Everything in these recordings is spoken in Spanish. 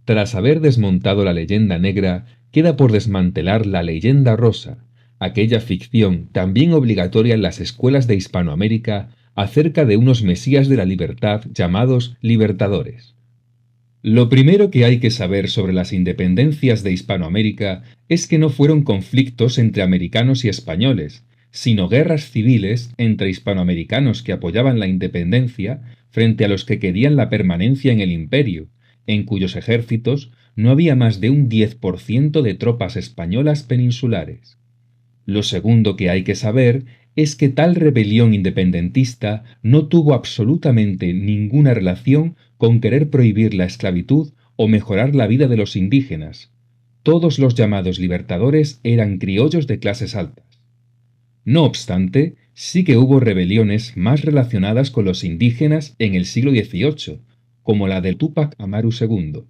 Tras haber desmontado la leyenda negra, queda por desmantelar la leyenda rosa, aquella ficción también obligatoria en las escuelas de Hispanoamérica acerca de unos mesías de la libertad llamados libertadores. Lo primero que hay que saber sobre las independencias de Hispanoamérica es que no fueron conflictos entre americanos y españoles, sino guerras civiles entre hispanoamericanos que apoyaban la independencia frente a los que querían la permanencia en el imperio, en cuyos ejércitos no había más de un 10% de tropas españolas peninsulares. Lo segundo que hay que saber es que tal rebelión independentista no tuvo absolutamente ninguna relación con querer prohibir la esclavitud o mejorar la vida de los indígenas. Todos los llamados libertadores eran criollos de clases altas. No obstante, sí que hubo rebeliones más relacionadas con los indígenas en el siglo XVIII, como la de Túpac Amaru II.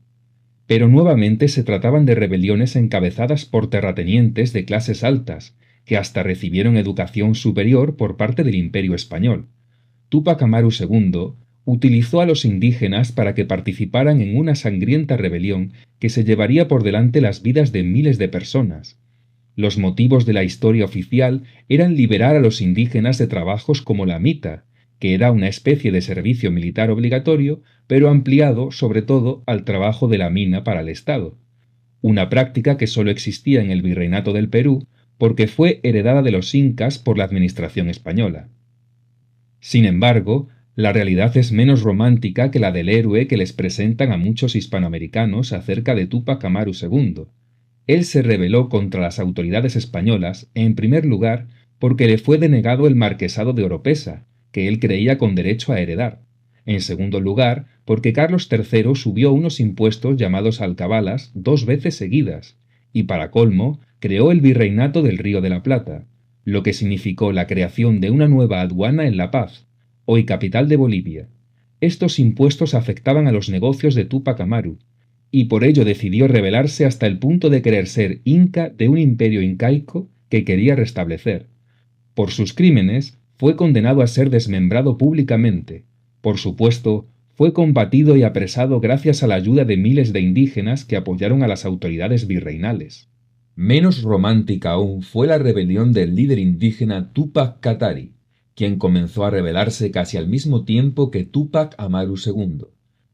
Pero nuevamente se trataban de rebeliones encabezadas por terratenientes de clases altas, que hasta recibieron educación superior por parte del Imperio español. Túpac Amaru II utilizó a los indígenas para que participaran en una sangrienta rebelión que se llevaría por delante las vidas de miles de personas. Los motivos de la historia oficial eran liberar a los indígenas de trabajos como la mita, que era una especie de servicio militar obligatorio, pero ampliado sobre todo al trabajo de la mina para el Estado, una práctica que solo existía en el Virreinato del Perú porque fue heredada de los incas por la administración española. Sin embargo, la realidad es menos romántica que la del héroe que les presentan a muchos hispanoamericanos acerca de Túpac Amaru II. Él se rebeló contra las autoridades españolas, en primer lugar, porque le fue denegado el marquesado de Oropesa, que él creía con derecho a heredar. En segundo lugar, porque Carlos III subió unos impuestos llamados alcabalas 2 veces seguidas, y para colmo, creó el Virreinato del Río de la Plata, lo que significó la creación de una nueva aduana en La Paz, hoy capital de Bolivia. Estos impuestos afectaban a los negocios de Túpac Amaru, y por ello decidió rebelarse hasta el punto de querer ser inca de un imperio incaico que quería restablecer. Por sus crímenes, fue condenado a ser desmembrado públicamente. Por supuesto, fue combatido y apresado gracias a la ayuda de miles de indígenas que apoyaron a las autoridades virreinales. Menos romántica aún fue la rebelión del líder indígena Túpac Katari, quien comenzó a rebelarse casi al mismo tiempo que Túpac Amaru II.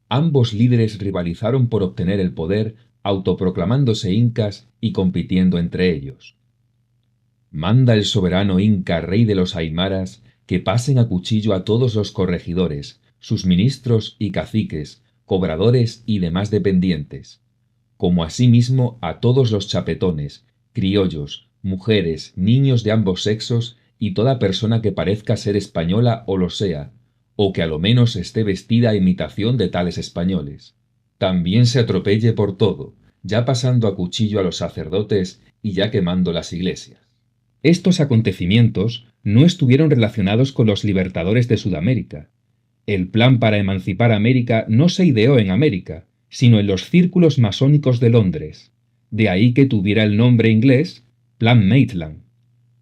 Ambos líderes rivalizaron por obtener el poder, autoproclamándose incas y compitiendo entre ellos. Manda el soberano inca rey de los aymaras que pasen a cuchillo a todos los corregidores, sus ministros y caciques, cobradores y demás dependientes, como asimismo a todos los chapetones, criollos, mujeres, niños de ambos sexos y toda persona que parezca ser española o lo sea, o que a lo menos esté vestida a imitación de tales españoles. También se atropelle por todo, ya pasando a cuchillo a los sacerdotes y ya quemando las iglesias. Estos acontecimientos no estuvieron relacionados con los libertadores de Sudamérica. El plan para emancipar América no se ideó en América, sino en los círculos masónicos de Londres. De ahí que tuviera el nombre inglés Plan Maitland.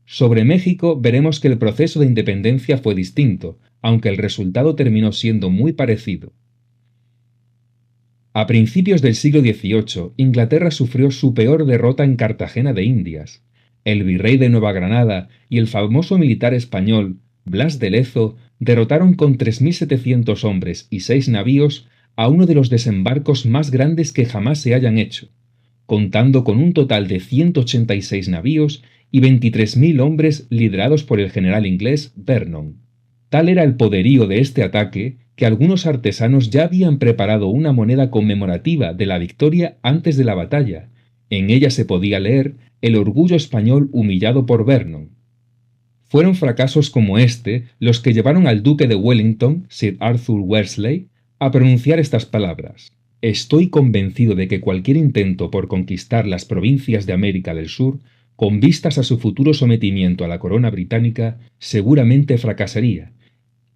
Sobre México veremos que el proceso de independencia fue distinto, aunque el resultado terminó siendo muy parecido. A principios del siglo XVIII, Inglaterra sufrió su peor derrota en Cartagena de Indias. El virrey de Nueva Granada y el famoso militar español, Blas de Lezo, derrotaron con 3.700 hombres y 6 navíos a uno de los desembarcos más grandes que jamás se hayan hecho, contando con un total de 186 navíos y 23.000 hombres liderados por el general inglés Vernon. Tal era el poderío de este ataque que algunos artesanos ya habían preparado una moneda conmemorativa de la victoria antes de la batalla. En ella se podía leer el orgullo español humillado por Vernon. Fueron fracasos como este los que llevaron al duque de Wellington, Sir Arthur Wellesley, a pronunciar estas palabras: «Estoy convencido de que cualquier intento por conquistar las provincias de América del Sur, con vistas a su futuro sometimiento a la corona británica, seguramente fracasaría,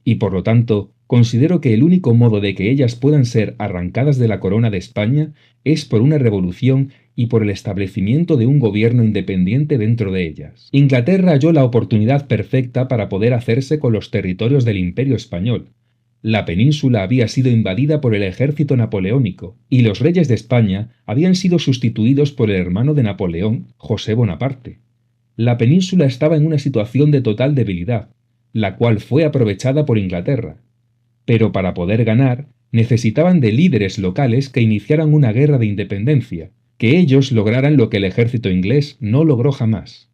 y por lo tanto considero que el único modo de que ellas puedan ser arrancadas de la corona de España es por una revolución y por el establecimiento de un gobierno independiente dentro de ellas». Inglaterra halló la oportunidad perfecta para poder hacerse con los territorios del Imperio español. La península había sido invadida por el ejército napoleónico y los reyes de España habían sido sustituidos por el hermano de Napoleón, José Bonaparte. La península estaba en una situación de total debilidad, la cual fue aprovechada por Inglaterra. Pero para poder ganar, necesitaban de líderes locales que iniciaran una guerra de independencia, que ellos lograran lo que el ejército inglés no logró jamás.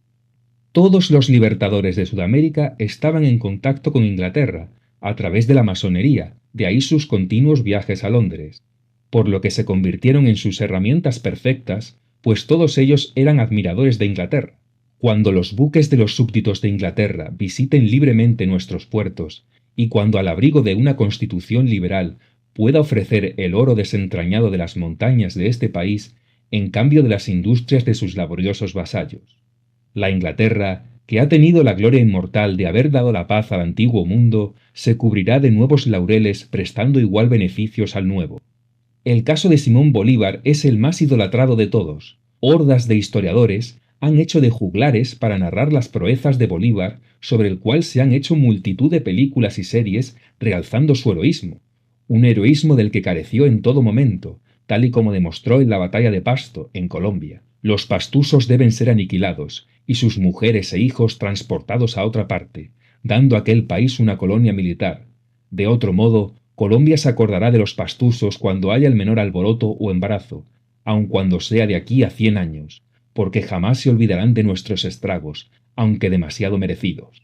Todos los libertadores de Sudamérica estaban en contacto con Inglaterra, a través de la masonería, de ahí sus continuos viajes a Londres, por lo que se convirtieron en sus herramientas perfectas, pues todos ellos eran admiradores de Inglaterra. Cuando los buques de los súbditos de Inglaterra visiten libremente nuestros puertos, y cuando al abrigo de una constitución liberal pueda ofrecer el oro desentrañado de las montañas de este país en cambio de las industrias de sus laboriosos vasallos. La Inglaterra, que ha tenido la gloria inmortal de haber dado la paz al antiguo mundo, se cubrirá de nuevos laureles prestando igual beneficios al nuevo. El caso de Simón Bolívar es el más idolatrado de todos. Hordas de historiadores han hecho de juglares para narrar las proezas de Bolívar, sobre el cual se han hecho multitud de películas y series realzando su heroísmo, un heroísmo del que careció en todo momento, tal y como demostró en la batalla de Pasto, en Colombia. Los pastusos deben ser aniquilados y sus mujeres e hijos transportados a otra parte, dando a aquel país una colonia militar. De otro modo, Colombia se acordará de los pastusos cuando haya el menor alboroto o embarazo, aun cuando sea de aquí a 100 años, porque jamás se olvidarán de nuestros estragos, aunque demasiado merecidos.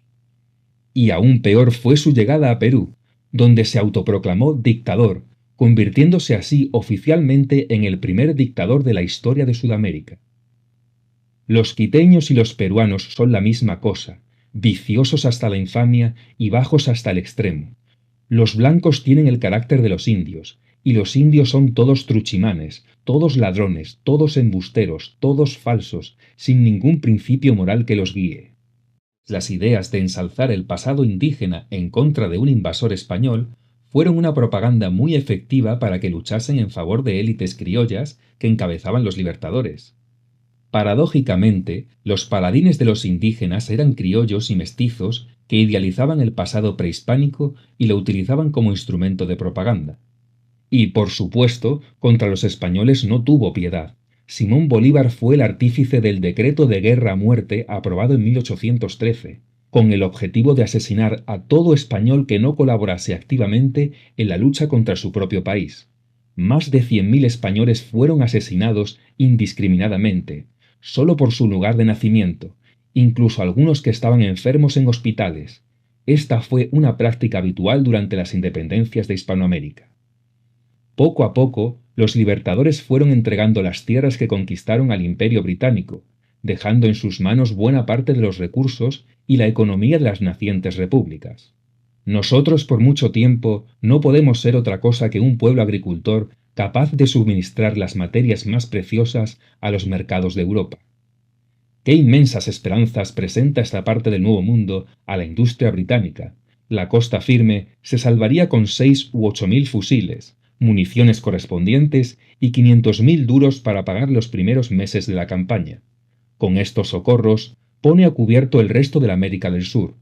Y aún peor fue su llegada a Perú, donde se autoproclamó dictador, convirtiéndose así oficialmente en el primer dictador de la historia de Sudamérica. Los quiteños y los peruanos son la misma cosa, viciosos hasta la infamia y bajos hasta el extremo. Los blancos tienen el carácter de los indios, y los indios son todos truchimanes, todos ladrones, todos embusteros, todos falsos, sin ningún principio moral que los guíe. Las ideas de ensalzar el pasado indígena en contra de un invasor español fueron una propaganda muy efectiva para que luchasen en favor de élites criollas que encabezaban los libertadores. Paradójicamente, los paladines de los indígenas eran criollos y mestizos que idealizaban el pasado prehispánico y lo utilizaban como instrumento de propaganda. Y, por supuesto, contra los españoles no tuvo piedad. Simón Bolívar fue el artífice del decreto de guerra a muerte aprobado en 1813, con el objetivo de asesinar a todo español que no colaborase activamente en la lucha contra su propio país. Más de 100.000 españoles fueron asesinados indiscriminadamente, solo por su lugar de nacimiento, incluso algunos que estaban enfermos en hospitales. Esta fue una práctica habitual durante las independencias de Hispanoamérica. Poco a poco, los libertadores fueron entregando las tierras que conquistaron al Imperio Británico, dejando en sus manos buena parte de los recursos y la economía de las nacientes repúblicas. Nosotros por mucho tiempo no podemos ser otra cosa que un pueblo agricultor capaz de suministrar las materias más preciosas a los mercados de Europa. Qué inmensas esperanzas presenta esta parte del Nuevo Mundo a la industria británica. La costa firme se salvaría con 6 u 8.000 fusiles, municiones correspondientes y 500.000 duros para pagar los primeros meses de la campaña. Con estos socorros, pone a cubierto el resto de la América del Sur,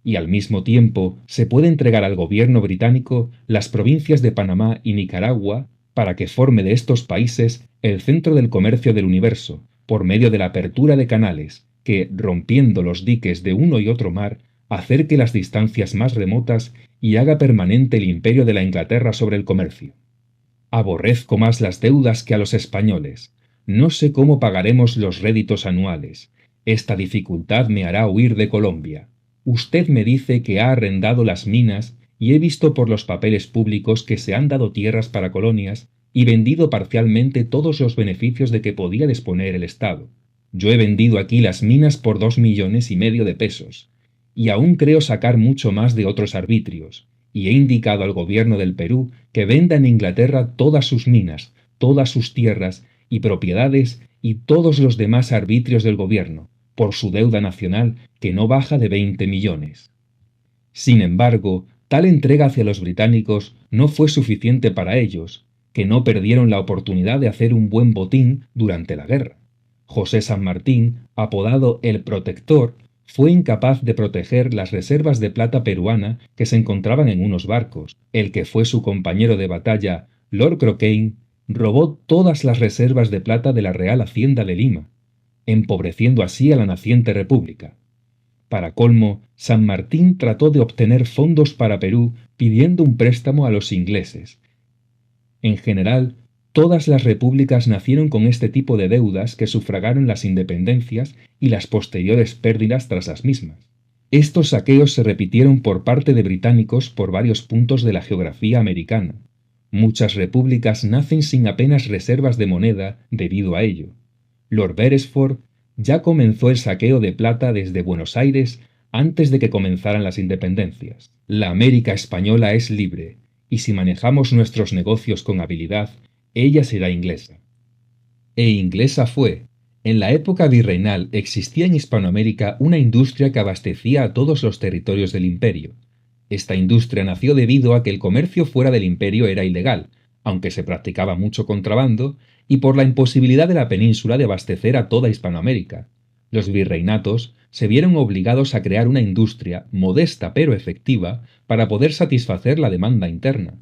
y al mismo tiempo se puede entregar al gobierno británico las provincias de Panamá y Nicaragua para que forme de estos países el centro del comercio del universo, por medio de la apertura de canales que, rompiendo los diques de uno y otro mar, acerque las distancias más remotas y haga permanente el imperio de la Inglaterra sobre el comercio. Aborrezco más las deudas que a los españoles. No sé cómo pagaremos los réditos anuales. Esta dificultad me hará huir de Colombia. Usted me dice que ha arrendado las minas y he visto por los papeles públicos que se han dado tierras para colonias y vendido parcialmente todos los beneficios de que podía disponer el Estado. Yo he vendido aquí las minas por 2,5 millones de pesos, y aún creo sacar mucho más de otros arbitrios, y he indicado al gobierno del Perú que venda en Inglaterra todas sus minas, todas sus tierras y propiedades y todos los demás arbitrios del gobierno, por su deuda nacional que no baja de 20 millones. Sin embargo, tal entrega hacia los británicos no fue suficiente para ellos, que no perdieron la oportunidad de hacer un buen botín durante la guerra. José San Martín, apodado el Protector, fue incapaz de proteger las reservas de plata peruana que se encontraban en unos barcos. El que fue su compañero de batalla, Lord Cochrane, robó todas las reservas de plata de la Real Hacienda de Lima, empobreciendo así a la naciente república. Para colmo, San Martín trató de obtener fondos para Perú pidiendo un préstamo a los ingleses. En general, todas las repúblicas nacieron con este tipo de deudas que sufragaron las independencias y las posteriores pérdidas tras las mismas. Estos saqueos se repitieron por parte de británicos por varios puntos de la geografía americana. Muchas repúblicas nacen sin apenas reservas de moneda debido a ello. Lord Beresford ya comenzó el saqueo de plata desde Buenos Aires antes de que comenzaran las independencias. La América española es libre, y si manejamos nuestros negocios con habilidad, ella será inglesa. E inglesa fue. En la época virreinal existía en Hispanoamérica una industria que abastecía a todos los territorios del imperio. Esta industria nació debido a que el comercio fuera del imperio era ilegal, aunque se practicaba mucho contrabando, y por la imposibilidad de la península de abastecer a toda Hispanoamérica. Los virreinatos se vieron obligados a crear una industria, modesta pero efectiva, para poder satisfacer la demanda interna.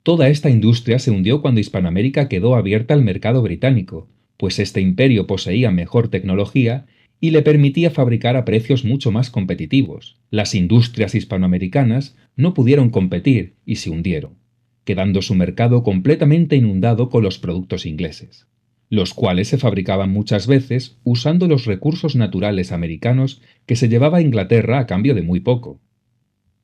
Toda esta industria se hundió cuando Hispanoamérica quedó abierta al mercado británico, pues este imperio poseía mejor tecnología y le permitía fabricar a precios mucho más competitivos. Las industrias hispanoamericanas no pudieron competir y se hundieron, quedando su mercado completamente inundado con los productos ingleses, los cuales se fabricaban muchas veces usando los recursos naturales americanos que se llevaba a Inglaterra a cambio de muy poco.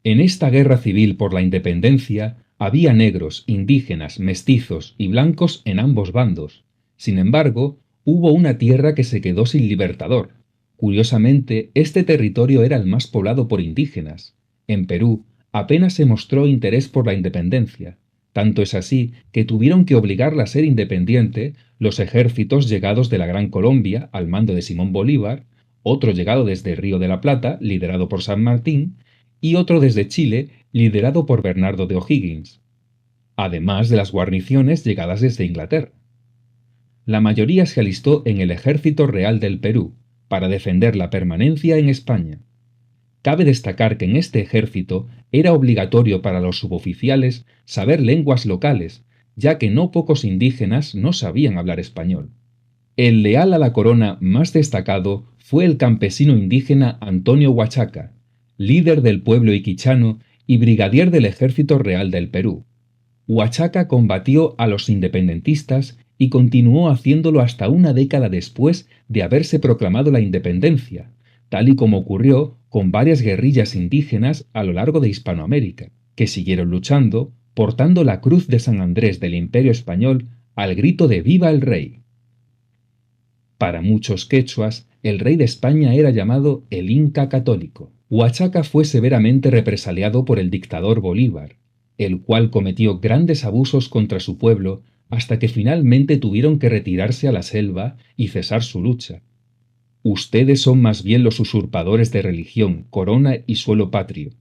En esta guerra civil por la independencia había negros, indígenas, mestizos y blancos en ambos bandos. Sin embargo, hubo una tierra que se quedó sin libertador. Curiosamente, este territorio era el más poblado por indígenas. En Perú, apenas se mostró interés por la independencia. Tanto es así que tuvieron que obligarla a ser independiente los ejércitos llegados de la Gran Colombia al mando de Simón Bolívar, otro llegado desde el Río de la Plata, liderado por San Martín, y otro desde Chile, liderado por Bernardo de O'Higgins, además de las guarniciones llegadas desde Inglaterra. La mayoría se alistó en el Ejército Real del Perú, para defender la permanencia en España. Cabe destacar que en este ejército era obligatorio para los suboficiales saber lenguas locales, ya que no pocos indígenas no sabían hablar español. El leal a la corona más destacado fue el campesino indígena Antonio Huachaca, líder del pueblo iquichano y brigadier del Ejército Real del Perú. Huachaca combatió a los independentistas y continuó haciéndolo hasta una década después de haberse proclamado la independencia, tal y como ocurrió con varias guerrillas indígenas a lo largo de Hispanoamérica, que siguieron luchando, portando la cruz de San Andrés del Imperio Español al grito de ¡Viva el Rey! Para muchos quechuas, el rey de España era llamado el Inca Católico. Huachaca fue severamente represaliado por el dictador Bolívar, el cual cometió grandes abusos contra su pueblo hasta que finalmente tuvieron que retirarse a la selva y cesar su lucha. Ustedes son más bien los usurpadores de religión, corona y suelo patrio.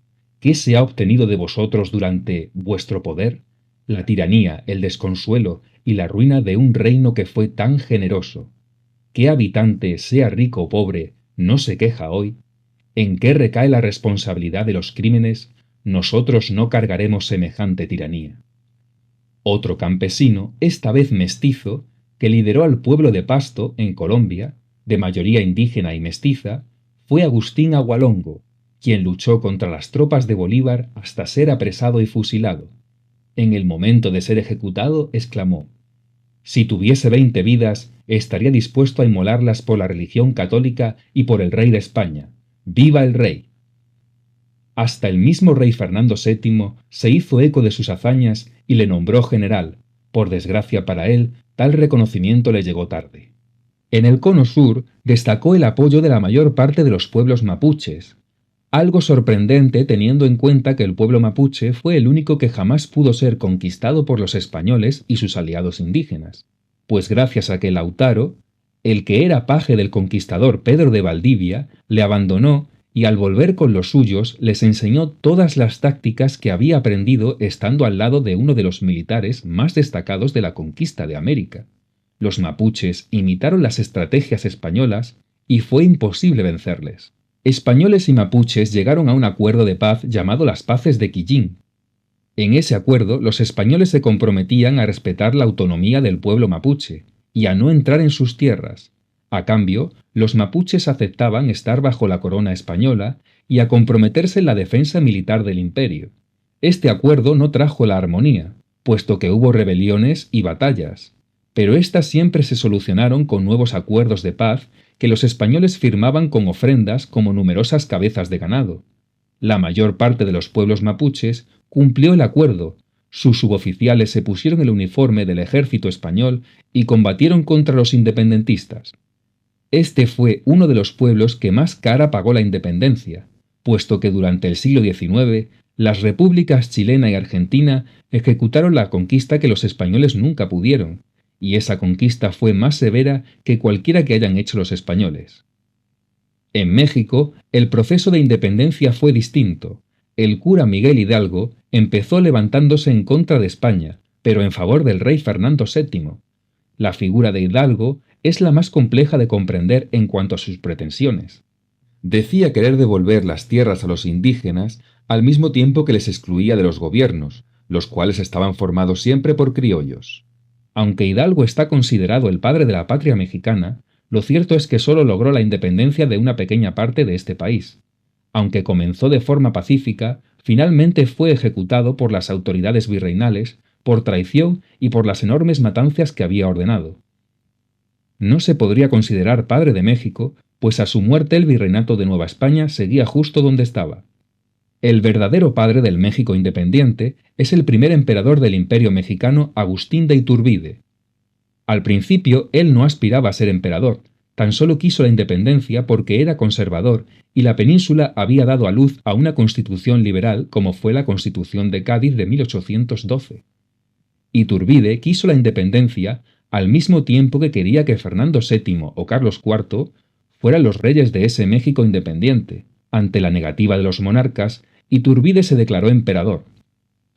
¿Qué se ha obtenido de vosotros durante vuestro poder? La tiranía, el desconsuelo y la ruina de un reino que fue tan generoso. ¿Qué habitante, sea rico o pobre, no se queja hoy? ¿En qué recae la responsabilidad de los crímenes? Nosotros no cargaremos semejante tiranía. Otro campesino, esta vez mestizo, que lideró al pueblo de Pasto, en Colombia, de mayoría indígena y mestiza, fue Agustín Agualongo, quien luchó contra las tropas de Bolívar hasta ser apresado y fusilado. En el momento de ser ejecutado, exclamó: «Si tuviese 20 vidas, estaría dispuesto a inmolarlas por la religión católica y por el rey de España. ¡Viva el rey!». Hasta el mismo rey Fernando VII se hizo eco de sus hazañas y le nombró general. Por desgracia para él, tal reconocimiento le llegó tarde. En el Cono Sur destacó el apoyo de la mayor parte de los pueblos mapuches, algo sorprendente teniendo en cuenta que el pueblo mapuche fue el único que jamás pudo ser conquistado por los españoles y sus aliados indígenas, pues gracias a que Lautaro, el que era paje del conquistador Pedro de Valdivia, le abandonó y al volver con los suyos les enseñó todas las tácticas que había aprendido estando al lado de uno de los militares más destacados de la conquista de América. Los mapuches imitaron las estrategias españolas y fue imposible vencerles. Españoles y mapuches llegaron a un acuerdo de paz llamado las Paces de Quillín. En ese acuerdo, los españoles se comprometían a respetar la autonomía del pueblo mapuche y a no entrar en sus tierras. A cambio, los mapuches aceptaban estar bajo la corona española y a comprometerse en la defensa militar del imperio. Este acuerdo no trajo la armonía, puesto que hubo rebeliones y batallas, pero éstas siempre se solucionaron con nuevos acuerdos de paz que los españoles firmaban con ofrendas como numerosas cabezas de ganado. La mayor parte de los pueblos mapuches cumplió el acuerdo. Sus suboficiales se pusieron el uniforme del ejército español y combatieron contra los independentistas. Este fue uno de los pueblos que más cara pagó la independencia, puesto que durante el siglo XIX las repúblicas chilena y argentina ejecutaron la conquista que los españoles nunca pudieron, y esa conquista fue más severa que cualquiera que hayan hecho los españoles. En México, el proceso de independencia fue distinto. El cura Miguel Hidalgo empezó levantándose en contra de España, pero en favor del rey Fernando VII. La figura de Hidalgo es la más compleja de comprender en cuanto a sus pretensiones. Decía querer devolver las tierras a los indígenas al mismo tiempo que les excluía de los gobiernos, los cuales estaban formados siempre por criollos. Aunque Hidalgo está considerado el padre de la patria mexicana, lo cierto es que solo logró la independencia de una pequeña parte de este país. Aunque comenzó de forma pacífica, finalmente fue ejecutado por las autoridades virreinales, por traición y por las enormes matanzas que había ordenado. No se podría considerar padre de México, pues a su muerte el virreinato de Nueva España seguía justo donde estaba. El verdadero padre del México independiente es el primer emperador del Imperio mexicano, Agustín de Iturbide. Al principio él no aspiraba a ser emperador, tan solo quiso la independencia porque era conservador y la península había dado a luz a una constitución liberal como fue la Constitución de Cádiz de 1812. Iturbide quiso la independencia al mismo tiempo que quería que Fernando VII o Carlos IV fueran los reyes de ese México independiente. Ante la negativa de los monarcas, Iturbide se declaró emperador.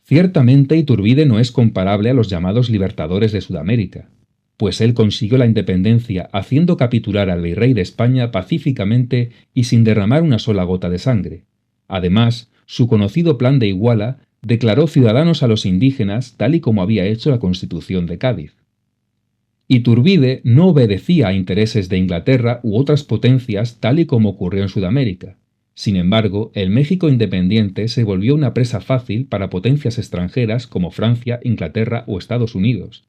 Ciertamente Iturbide no es comparable a los llamados libertadores de Sudamérica, pues él consiguió la independencia haciendo capitular al virrey de España pacíficamente y sin derramar una sola gota de sangre. Además, su conocido Plan de Iguala declaró ciudadanos a los indígenas tal y como había hecho la Constitución de Cádiz. Iturbide no obedecía a intereses de Inglaterra u otras potencias tal y como ocurrió en Sudamérica. Sin embargo, el México independiente se volvió una presa fácil para potencias extranjeras como Francia, Inglaterra o Estados Unidos.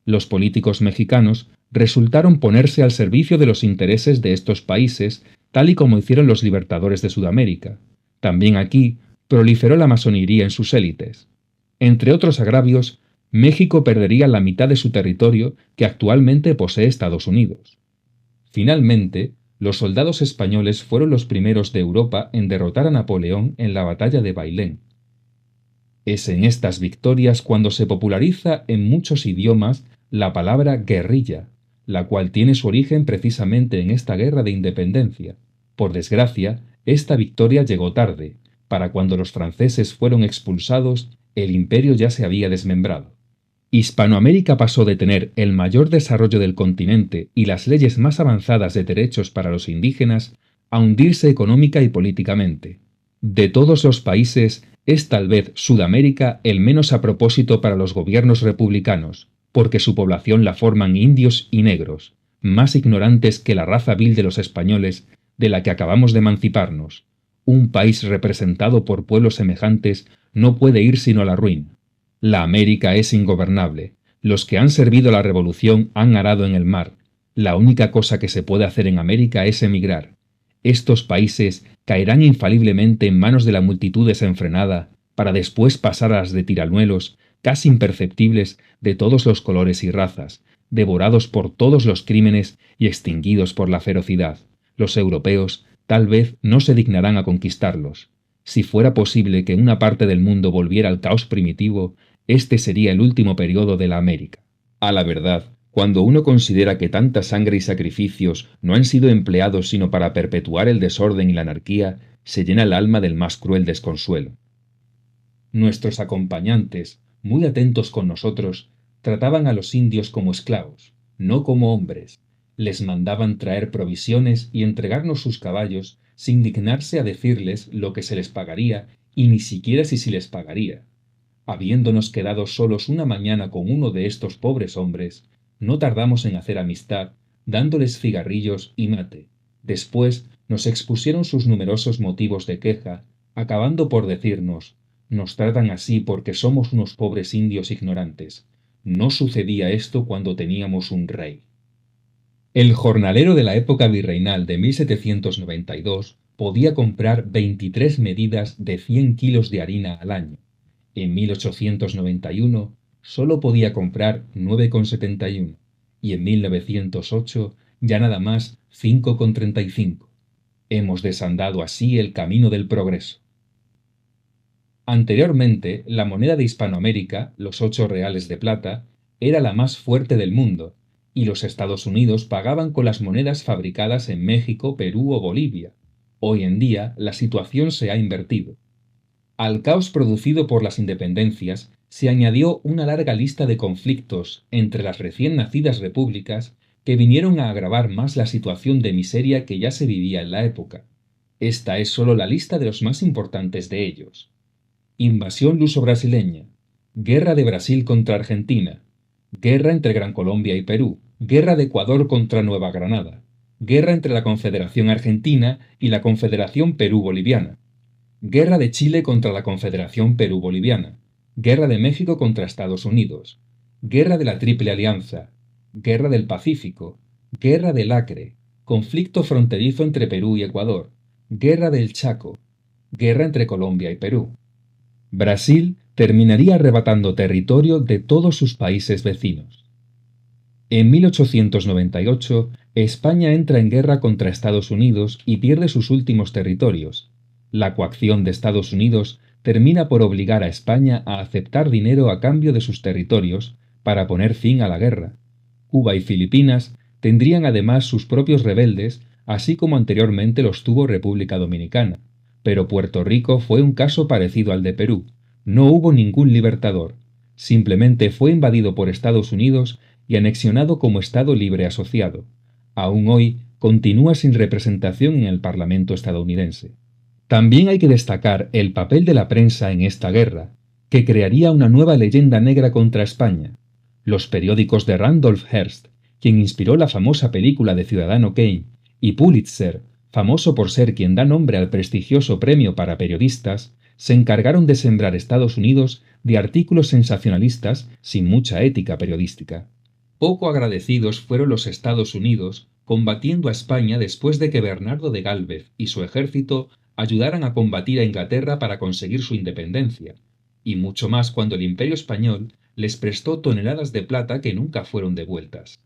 Los políticos mexicanos resultaron ponerse al servicio de los intereses de estos países tal y como hicieron los libertadores de Sudamérica. También aquí proliferó la masonería en sus élites. Entre otros agravios, México perdería la mitad de su territorio que actualmente posee Estados Unidos. Finalmente, los soldados españoles fueron los primeros de Europa en derrotar a Napoleón en la batalla de Bailén. Es en estas victorias cuando se populariza en muchos idiomas la palabra guerrilla, la cual tiene su origen precisamente en esta guerra de independencia. Por desgracia, esta victoria llegó tarde. Para cuando los franceses fueron expulsados, el imperio ya se había desmembrado. Hispanoamérica pasó de tener el mayor desarrollo del continente y las leyes más avanzadas de derechos para los indígenas a hundirse económica y políticamente. De todos los países, es tal vez Sudamérica el menos a propósito para los gobiernos republicanos, porque su población la forman indios y negros, más ignorantes que la raza vil de los españoles, de la que acabamos de emanciparnos. Un país representado por pueblos semejantes no puede ir sino a la ruina. La América es ingobernable. Los que han servido a la revolución han arado en el mar. La única cosa que se puede hacer en América es emigrar. Estos países caerán infaliblemente en manos de la multitud desenfrenada, para después pasar a las de tiranuelos, casi imperceptibles, de todos los colores y razas, devorados por todos los crímenes y extinguidos por la ferocidad. Los europeos tal vez no se dignarán a conquistarlos. Si fuera posible que una parte del mundo volviera al caos primitivo, este sería el último periodo de la América. A la verdad, cuando uno considera que tanta sangre y sacrificios no han sido empleados sino para perpetuar el desorden y la anarquía, se llena el alma del más cruel desconsuelo. Nuestros acompañantes, muy atentos con nosotros, trataban a los indios como esclavos, no como hombres. Les mandaban traer provisiones y entregarnos sus caballos sin dignarse a decirles lo que se les pagaría y ni siquiera si se les pagaría. Habiéndonos quedado solos una mañana con uno de estos pobres hombres, no tardamos en hacer amistad, dándoles cigarrillos y mate. Después nos expusieron sus numerosos motivos de queja, acabando por decirnos: nos tratan así porque somos unos pobres indios ignorantes. No sucedía esto cuando teníamos un rey. El jornalero de la época virreinal de 1792 podía comprar 23 medidas de 100 kilos de harina al año. En 1891 solo podía comprar 9,71 y en 1908 ya nada más 5,35. Hemos desandado así el camino del progreso. Anteriormente, la moneda de Hispanoamérica, los 8 reales de plata, era la más fuerte del mundo, y los Estados Unidos pagaban con las monedas fabricadas en México, Perú o Bolivia. Hoy en día, la situación se ha invertido. Al caos producido por las independencias se añadió una larga lista de conflictos entre las recién nacidas repúblicas que vinieron a agravar más la situación de miseria que ya se vivía en la época. Esta es solo la lista de los más importantes de ellos: invasión luso-brasileña, guerra de Brasil contra Argentina, guerra entre Gran Colombia y Perú, guerra de Ecuador contra Nueva Granada, guerra entre la Confederación Argentina y la Confederación Perú-Boliviana, guerra de Chile contra la Confederación Perú-Boliviana, guerra de México contra Estados Unidos, guerra de la Triple Alianza, guerra del Pacífico, guerra del Acre, conflicto fronterizo entre Perú y Ecuador, guerra del Chaco, guerra entre Colombia y Perú. Brasil terminaría arrebatando territorio de todos sus países vecinos. En 1898, España entra en guerra contra Estados Unidos y pierde sus últimos territorios. La coacción de Estados Unidos termina por obligar a España a aceptar dinero a cambio de sus territorios para poner fin a la guerra. Cuba y Filipinas tendrían además sus propios rebeldes, así como anteriormente los tuvo República Dominicana. Pero Puerto Rico fue un caso parecido al de Perú. No hubo ningún libertador. Simplemente fue invadido por Estados Unidos y anexionado como Estado libre asociado. Aún hoy continúa sin representación en el Parlamento estadounidense. También hay que destacar el papel de la prensa en esta guerra, que crearía una nueva leyenda negra contra España. Los periódicos de Randolph Hearst, quien inspiró la famosa película de Ciudadano Kane, y Pulitzer, famoso por ser quien da nombre al prestigioso premio para periodistas, se encargaron de sembrar Estados Unidos de artículos sensacionalistas sin mucha ética periodística. Poco agradecidos fueron los Estados Unidos combatiendo a España después de que Bernardo de Gálvez y su ejército ayudaran a combatir a Inglaterra para conseguir su independencia, y mucho más cuando el Imperio español les prestó toneladas de plata que nunca fueron devueltas.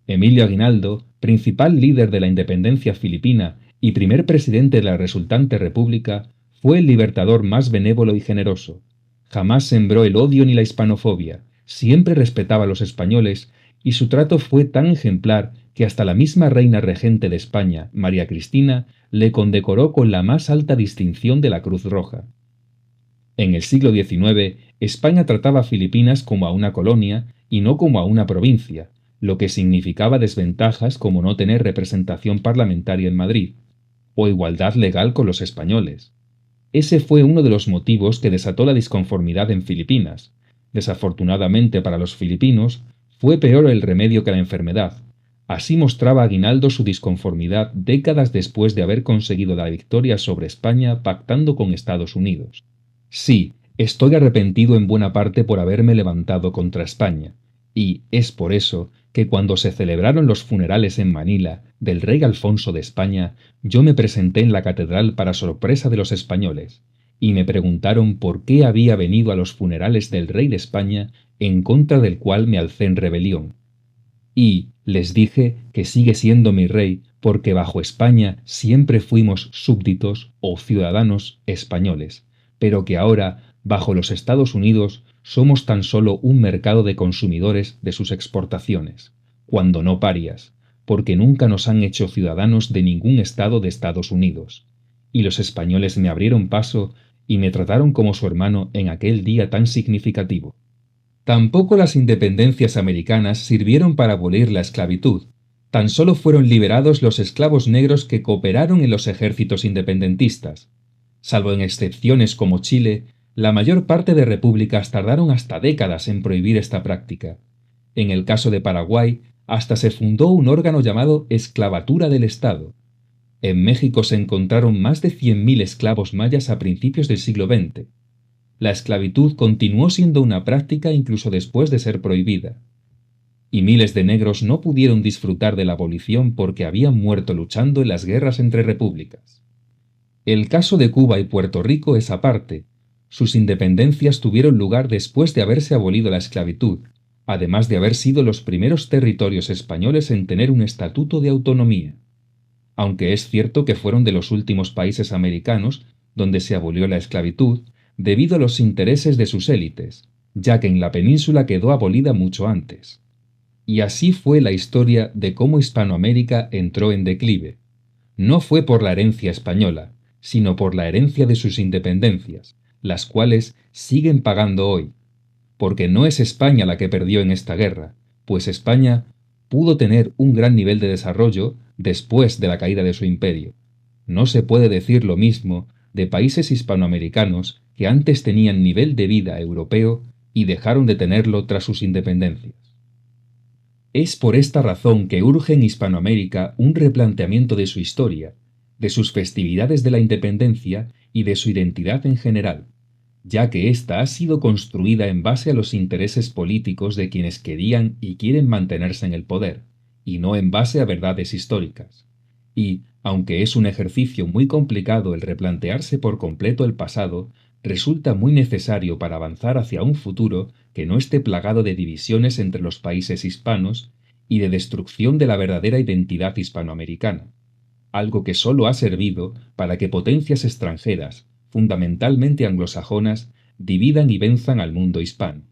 Emilio Aguinaldo, principal líder de la independencia filipina y primer presidente de la resultante república, fue el libertador más benévolo y generoso. Jamás sembró el odio ni la hispanofobia, siempre respetaba a los españoles y su trato fue tan ejemplar que hasta la misma reina regente de España, María Cristina, le condecoró con la más alta distinción de la Cruz Roja. En el siglo XIX, España trataba a Filipinas como a una colonia y no como a una provincia, lo que significaba desventajas como no tener representación parlamentaria en Madrid, o igualdad legal con los españoles. Ese fue uno de los motivos que desató la disconformidad en Filipinas. Desafortunadamente para los filipinos, fue peor el remedio que la enfermedad. Así mostraba Aguinaldo su disconformidad décadas después de haber conseguido la victoria sobre España pactando con Estados Unidos. Sí, estoy arrepentido en buena parte por haberme levantado contra España, y es por eso que cuando se celebraron los funerales en Manila del rey Alfonso de España, yo me presenté en la catedral para sorpresa de los españoles, y me preguntaron por qué había venido a los funerales del rey de España en contra del cual me alcé en rebelión. Y les dije que sigue siendo mi rey porque bajo España siempre fuimos súbditos o ciudadanos españoles, pero que ahora, bajo los Estados Unidos, somos tan solo un mercado de consumidores de sus exportaciones, cuando no parias, porque nunca nos han hecho ciudadanos de ningún estado de Estados Unidos. Y los españoles me abrieron paso y me trataron como su hermano en aquel día tan significativo. Tampoco las independencias americanas sirvieron para abolir la esclavitud. Tan solo fueron liberados los esclavos negros que cooperaron en los ejércitos independentistas. Salvo en excepciones como Chile, la mayor parte de repúblicas tardaron hasta décadas en prohibir esta práctica. En el caso de Paraguay, hasta se fundó un órgano llamado Esclavatura del Estado. En México se encontraron más de 100.000 esclavos mayas a principios del siglo XX. La esclavitud continuó siendo una práctica incluso después de ser prohibida. Y miles de negros no pudieron disfrutar de la abolición porque habían muerto luchando en las guerras entre repúblicas. El caso de Cuba y Puerto Rico es aparte. Sus independencias tuvieron lugar después de haberse abolido la esclavitud, además de haber sido los primeros territorios españoles en tener un estatuto de autonomía. Aunque es cierto que fueron de los últimos países americanos donde se abolió la esclavitud, debido a los intereses de sus élites, ya que en la península quedó abolida mucho antes. Y así fue la historia de cómo Hispanoamérica entró en declive. No fue por la herencia española, sino por la herencia de sus independencias, las cuales siguen pagando hoy. Porque no es España la que perdió en esta guerra, pues España pudo tener un gran nivel de desarrollo después de la caída de su imperio. No se puede decir lo mismo de países hispanoamericanos que antes tenían nivel de vida europeo y dejaron de tenerlo tras sus independencias. Es por esta razón que urge en Hispanoamérica un replanteamiento de su historia, de sus festividades de la independencia y de su identidad en general, ya que ésta ha sido construida en base a los intereses políticos de quienes querían y quieren mantenerse en el poder, y no en base a verdades históricas. Y, aunque es un ejercicio muy complicado el replantearse por completo el pasado, resulta muy necesario para avanzar hacia un futuro que no esté plagado de divisiones entre los países hispanos y de destrucción de la verdadera identidad hispanoamericana, algo que solo ha servido para que potencias extranjeras, fundamentalmente anglosajonas, dividan y venzan al mundo hispano.